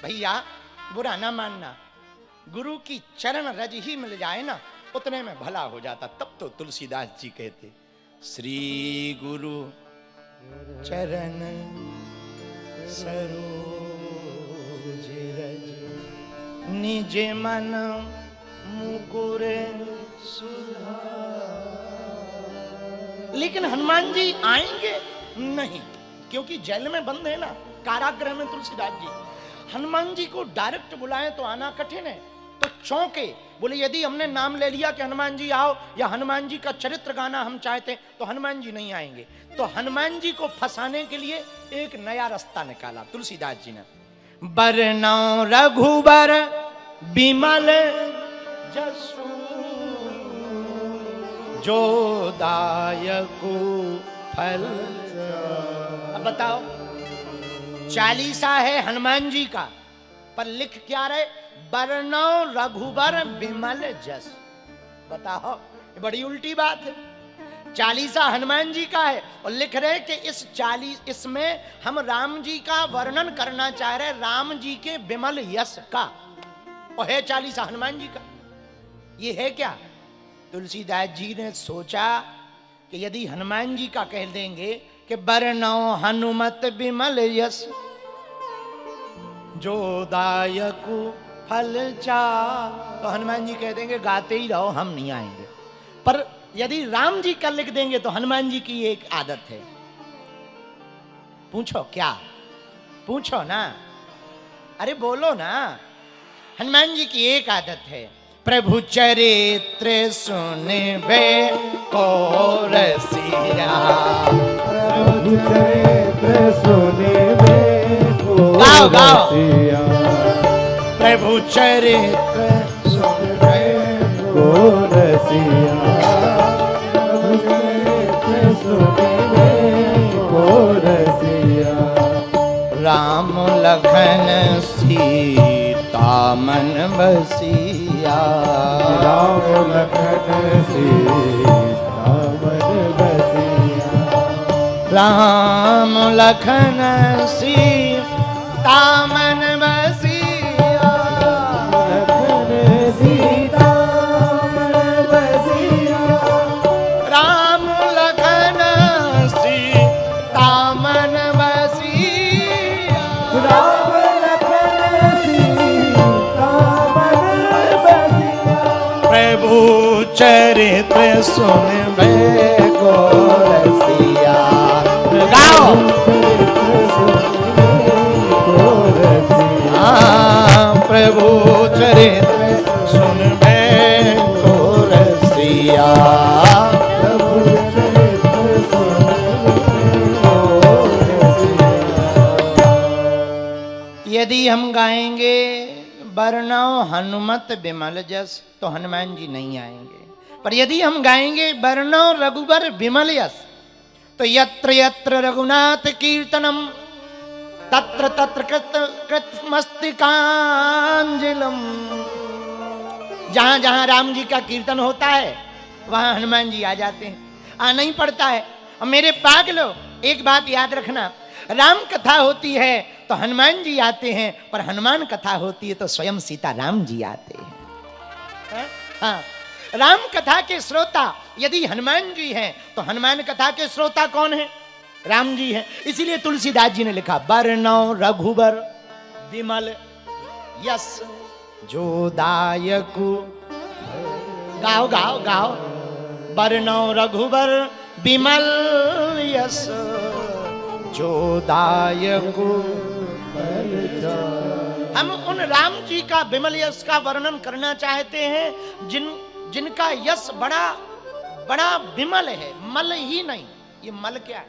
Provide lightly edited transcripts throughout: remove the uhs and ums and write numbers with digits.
भैया बुरा ना मानना, गुरु की चरण रज ही मिल जाए ना, उतने में भला हो जाता। तब तो तुलसीदास जी कहते, श्री गुरु चरण सरोज रज निज मन मुकुर सुधार। लेकिन हनुमान जी आएंगे नहीं, क्योंकि जेल में बंद है ना, कारागृह में तुलसीदास जी। हनुमान जी को डायरेक्ट बुलाएं तो आना कठिन है, तो चौंके, बोले यदि हमने नाम ले लिया कि हनुमान जी आओ या हनुमान जी का चरित्र गाना हम चाहते तो हनुमान जी नहीं आएंगे। तो हनुमान जी को फंसाने के लिए एक नया रास्ता निकाला तुलसीदास जी ने। बरनौ रघुबर बिमल जसु जो दायकु फल। अब बताओ, चालीसा है हनुमान जी का, पर लिख क्या रहे, बरनौ रघुबर बिमल जस। बताओ, ये बड़ी उल्टी बात है। चालीसा हनुमान जी का है और लिख रहे कि इसमें हम राम जी का वर्णन करना चाह रहे, राम जी के बिमल यश का, और है चालीसा हनुमान जी का। ये है क्या? तुलसीदास जी ने सोचा कि यदि हनुमान जी का कह देंगे कि बरनौ हनुमत बिमल यश जो दायकु फल चा, तो हनुमान जी कह देंगे गाते ही रहो, हम नहीं आएंगे। पर यदि राम जी का लिख देंगे तो हनुमान जी की एक आदत है, पूछो क्या, पूछो ना, अरे बोलो ना। हनुमान जी की एक आदत है, प्रभु चरित्र सुनबे को रसिया। प्रभु चरित्र सुनबे को गाओ गाओ, रसिया। प्रभु चरित्र सुनबे को रसिया। प्रभु चरित्र सुनबे को रसिया। राम लखन सीता मन बसिया। राम लखन सीता मन बसिया। राम लखन सीता मन बसिया। लखन सीता मन बसिया। राम लखन सीता मन बसिया। राम लखन सीता मन बसिया। प्रभु चरित्र सुनबे को रसिया। गाओ, प्रभु चरित्र सुनबे को रसिया। यदि हम गाएंगे बरनौ हनुमत बिमल जस तो हनुमान जी नहीं आएंगे, पर यदि हम गाएंगे बरनौ रघुबर बिमल यस तो यत्र यत्र रघुनाथ कीर्तनम तत्र तत्र कृतमस्तिकांजलम। जहां जहां राम जी का कीर्तन होता है वहां हनुमान जी आ जाते हैं, आना ही पड़ता है। और मेरे पागलो, एक बात याद रखना, राम कथा होती है तो हनुमान जी आते हैं, पर हनुमान कथा होती है तो स्वयं सीता राम जी आते हैं। हाँ, राम कथा के श्रोता यदि हनुमान जी हैं तो हनुमान कथा के श्रोता कौन है? राम जी हैं। इसीलिए तुलसीदास जी ने लिखा बरनौ रघुबर बिमल यस जो दायकु। गाओ गाओ गाओ, बरनौ रघुबर बिमल यस जो दायकु। हम उन राम जी का बिमल यश का वर्णन करना चाहते हैं जिनका यश बड़ा बड़ा विमल है, मल ही नहीं। ये मल क्या है?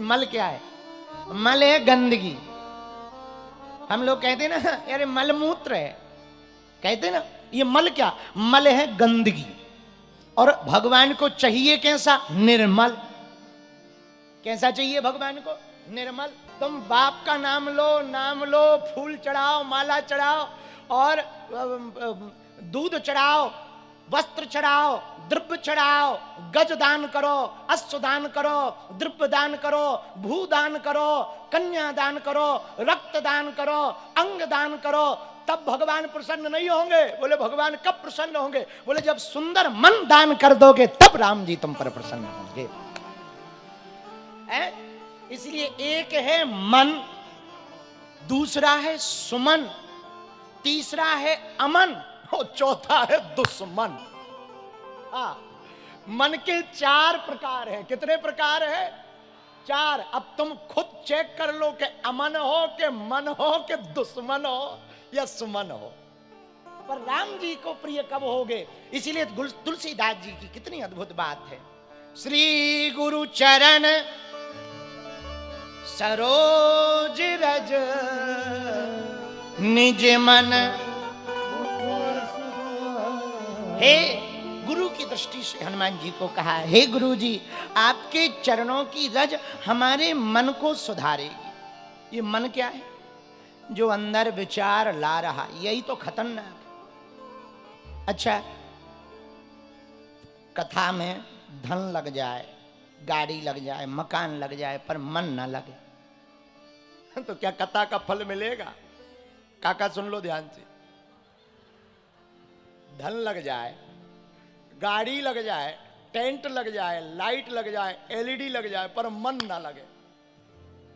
मल क्या है? मल है गंदगी। हम लोग कहते हैं ना, अरे मलमूत्र है, कहते ना, ये मल क्या? मल है गंदगी। और भगवान को चाहिए कैसा? निर्मल। कैसा चाहिए भगवान को? निर्मल। तुम बाप का नाम लो, फूल चढ़ाओ, माला चढ़ाओ और दूध चढ़ाओ, वस्त्र चढ़ाओ, द्रव्य चढ़ाओ, गज दान करो, अश्व दान करो, द्रव्य दान करो, भू दान करो, कन्या दान करो, रक्त दान करो, अंग दान करो, तब भगवान प्रसन्न नहीं होंगे। बोले भगवान कब प्रसन्न होंगे? बोले जब सुंदर मन दान कर दोगे तब राम जी तुम पर प्रसन्न होंगे। इसलिए एक है मन, दूसरा है सुमन, तीसरा है अमन और चौथा है दुश्मन। मन के 4 प्रकार है। कितने प्रकार है? 4। अब तुम खुद चेक कर लो कि अमन हो कि मन हो कि दुश्मन हो या सुमन हो। पर राम जी को प्रिय कब होगे? इसीलिए तुलसीदास जी की कितनी अद्भुत बात है। श्री गुरु चरण सरोज रज निज मन। हे गुरु की दृष्टि से हनुमान जी को कहा, हे गुरु जी आपके चरणों की रज हमारे मन को सुधारेगी। ये मन क्या है? जो अंदर विचार ला रहा, यही तो खतरनाक है। अच्छा, कथा में धन लग जाए, गाड़ी लग जाए, मकान लग जाए, पर मन ना लगे तो क्या कथा का फल मिलेगा? काका सुन लो ध्यान से। धन लग जाए, गाड़ी लग जाए, टेंट लग जाए, लाइट लग जाए, एलईडी लग जाए, पर मन ना लगे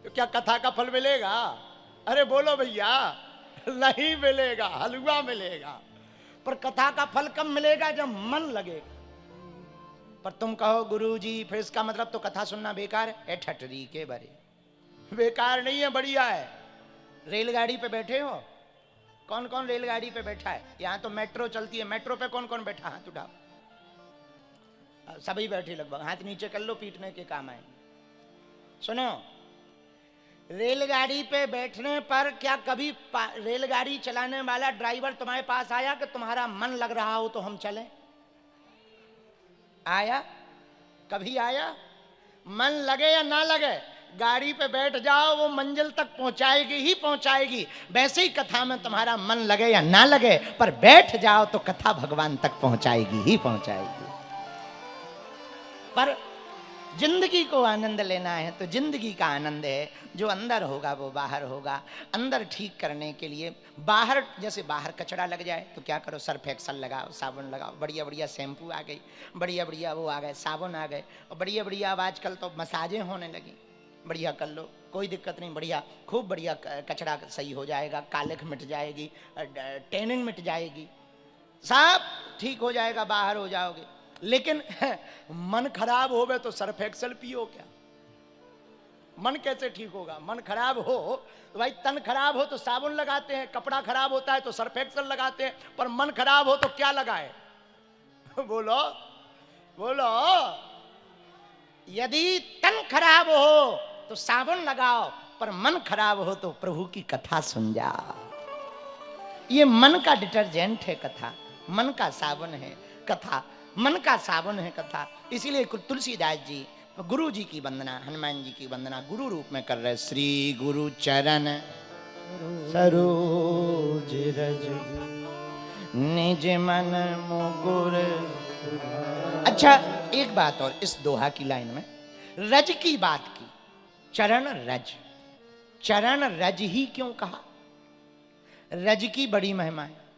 तो क्या कथा का फल मिलेगा? अरे बोलो भैया, नहीं मिलेगा, हलवा मिलेगा। पर कथा का फल कब मिलेगा? जब मन लगेगा। पर तुम कहो गुरुजी फिर इसका मतलब तो कथा सुनना बेकार है। ठटरी के बरे, बेकार नहीं है, बढ़िया है। रेलगाड़ी पे बैठे हो? कौन कौन रेलगाड़ी पे बैठा है? यहां तो मेट्रो चलती है। मेट्रो पे कौन कौन बैठा? हाथ उठाओ। सभी बैठे लगभग। हाथ नीचे कर लो, पीटने के काम आएंगे। सुनो, रेलगाड़ी पे बैठने पर क्या कभी रेलगाड़ी चलाने वाला ड्राइवर तुम्हारे पास आया कि तुम्हारा मन लग रहा हो तो हम चलें? आया? कभी आया? मन लगे या ना लगे, गाड़ी पे बैठ जाओ, वो मंजिल तक पहुंचाएगी ही पहुंचाएगी। वैसे ही कथा में तुम्हारा मन लगे या ना लगे, पर बैठ जाओ तो कथा भगवान तक पहुंचाएगी ही पहुंचाएगी। पर जिंदगी को आनंद लेना है तो जिंदगी का आनंद है जो अंदर होगा वो बाहर होगा। अंदर ठीक करने के लिए बाहर, जैसे बाहर कचरा लग जाए तो क्या करो? सर्फ एक्सल लगाओ, साबुन लगाओ, बढ़िया बढ़िया शैम्पू आ गई, बढ़िया बढ़िया वो आ गए, साबुन आ गए, और बढ़िया बढ़िया अब आजकल तो मसाजें होने लगी। बढ़िया कर लो, कोई दिक्कत नहीं, बढ़िया खूब बढ़िया कचरा सही हो जाएगा, कालिख मिट जाएगी, टैनिंग मिट जाएगी, सब ठीक हो जाएगा, बाहर हो जाओगे। लेकिन मन खराब होवे तो सर्फ एक्सल पियो क्या? मन कैसे ठीक होगा? मन खराब हो तो भाई, तन खराब हो तो साबुन लगाते हैं, कपड़ा खराब होता है तो सर्फ एक्सल लगाते हैं, पर मन खराब हो तो क्या लगाए? बोलो बोलो। यदि तन खराब हो तो साबुन लगाओ, पर मन खराब हो तो प्रभु की कथा सुन जाओ। ये मन का डिटर्जेंट है कथा, मन का साबुन है कथा, मन का साबुन है कथा। इसीलिए तुलसीदास जी गुरु जी की वंदना, हनुमान जी की वंदना गुरु रूप में कर रहे। श्री गुरु चरण सरोज रज निज मन मुकुर। अच्छा, एक बात और इस दोहा की लाइन में, रज की बात की, चरण रज, चरण रज ही क्यों कहा? रज की बड़ी महिमा है।